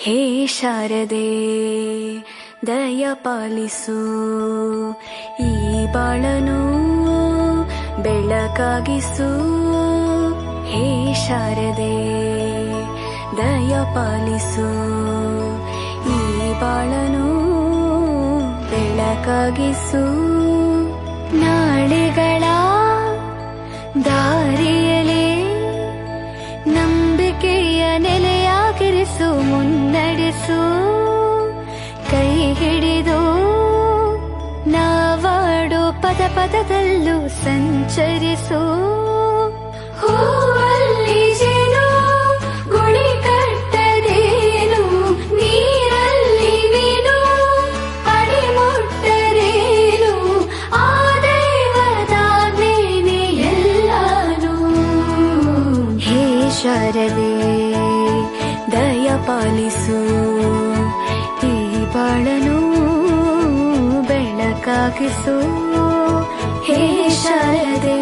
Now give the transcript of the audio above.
ಹೇ ಶಾರದೆ ದಯ ಪಾಲಿಸು, ಈ ಬಾಳನು ಬೆಳಕಾಗಿಸು. ಹೇ ಶಾರದೆ ದಯ ಪಾಲಿಸು, ಈ ಬಾಳನು ಬೆಳಕಾಗಿಸು. ನಾಳೆಗಳ ದಾರಿಯಲೇ ನಂಬಿಕೆಯ ನೆಲೆಯಾಗಿರಿಸು, ಮುನ್ನಡೆಸು. ಕೈ ಹಿಡಿದು ನಾವಾಡೋ ಪದ ಪದದಲ್ಲೂ ಸಂಚರಿಸು. ಹೂವಲ್ಲಿ ಜೇನು ಗುಳಿ ಕಟ್ಟದೇನು, ನೀರಲ್ಲಿ ಮೀನು ಅಡಿ ಮುಟ್ಟರೇನು, ಆ ದೈವದಾಜ್ಞೆನೇ ಎಲ್ಲಾನು. ಹೇ ಶಾರದೆ ದಯ ಪಾಲಿಸು, ಈ ಬಾಳನು ಬೆಳಕಾಗಿಸು. ಹೇ ಶಾರದೆ